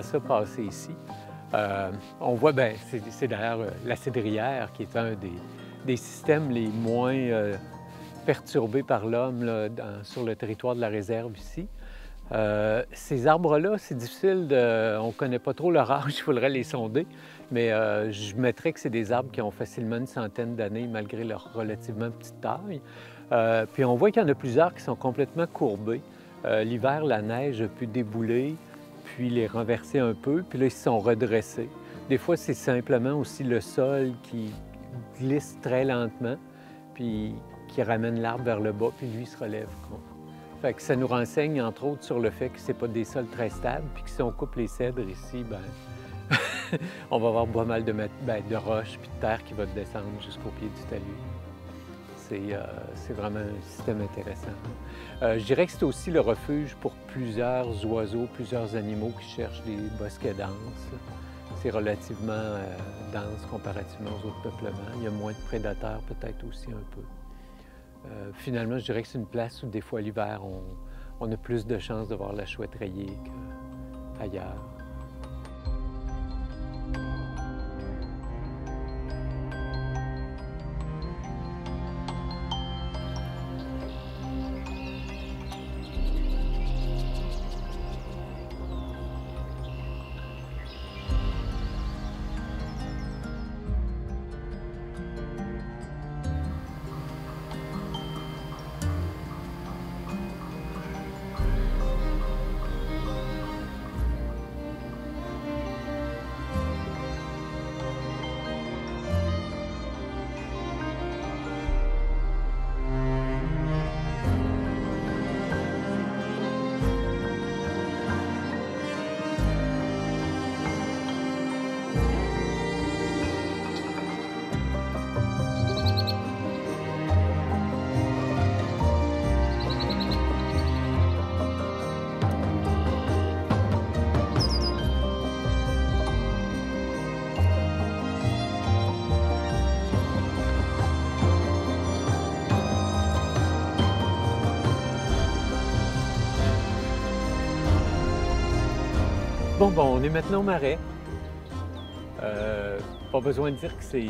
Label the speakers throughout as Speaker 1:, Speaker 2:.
Speaker 1: ça passer ici. On voit, bien, c'est d'ailleurs la cédrière qui est un des systèmes les moins perturbés par l'homme sur le territoire de la réserve ici. Ces arbres-là, c'est difficile on ne connaît pas trop leur âge, il faudrait les sonder, mais je mettrais que c'est des arbres qui ont facilement une centaine d'années malgré leur relativement petite taille. Puis on voit qu'il y en a plusieurs qui sont complètement courbés. L'hiver, la neige a pu débouler, puis les renverser un peu, puis là, ils se sont redressés. Des fois, c'est simplement aussi le sol qui glisse très lentement, puis qui ramène l'arbre vers le bas, puis lui se relève. Fait que ça nous renseigne, entre autres, sur le fait que ce n'est pas des sols très stables, puis que si on coupe les cèdres ici, ben on va avoir pas mal de roches puis de terre qui va descendre jusqu'au pied du talus. C'est vraiment un système intéressant. Je dirais que c'est aussi le refuge pour plusieurs oiseaux, plusieurs animaux qui cherchent des bosquets denses. C'est relativement dense comparativement aux autres peuplements. Il y a moins de prédateurs peut-être aussi un peu. Finalement, je dirais que c'est une place où des fois l'hiver, on a plus de chances de voir la chouette rayée qu'ailleurs. Bon, on est maintenant au marais. Pas besoin de dire que c'est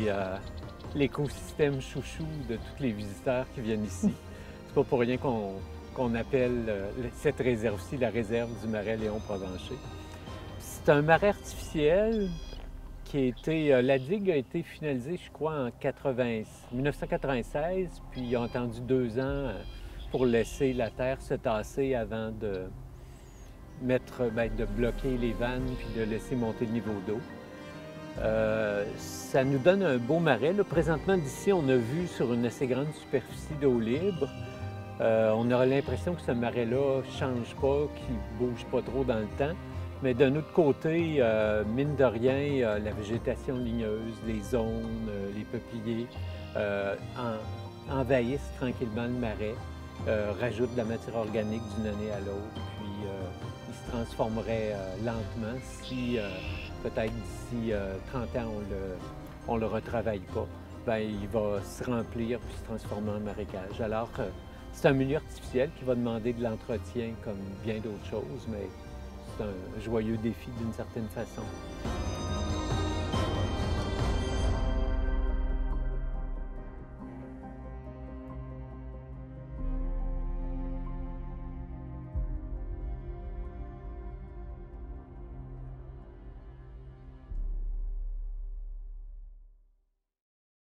Speaker 1: l'écosystème chouchou de tous les visiteurs qui viennent ici. C'est pas pour rien qu'on appelle cette réserve-ci la réserve du marais Léon Provencher. C'est un marais artificiel qui a été... la digue a été finalisée, je crois, en 1996, puis ils ont attendu 2 ans pour laisser la terre se tasser avant de de bloquer les vannes puis de laisser monter le niveau d'eau. Ça nous donne un beau marais. Là, présentement, d'ici, on a vu sur une assez grande superficie d'eau libre. On aurait l'impression que ce marais-là ne change pas, qu'il ne bouge pas trop dans le temps. Mais d'un autre côté, mine de rien, la végétation ligneuse, les zones, les peupliers envahissent tranquillement le marais, rajoutent de la matière organique d'une année à l'autre, puis il se transformerait lentement si peut-être d'ici 30 ans on le retravaille pas. Bien, il va se remplir puis se transformer en marécage. Alors, c'est un milieu artificiel qui va demander de l'entretien comme bien d'autres choses, mais c'est un joyeux défi d'une certaine façon.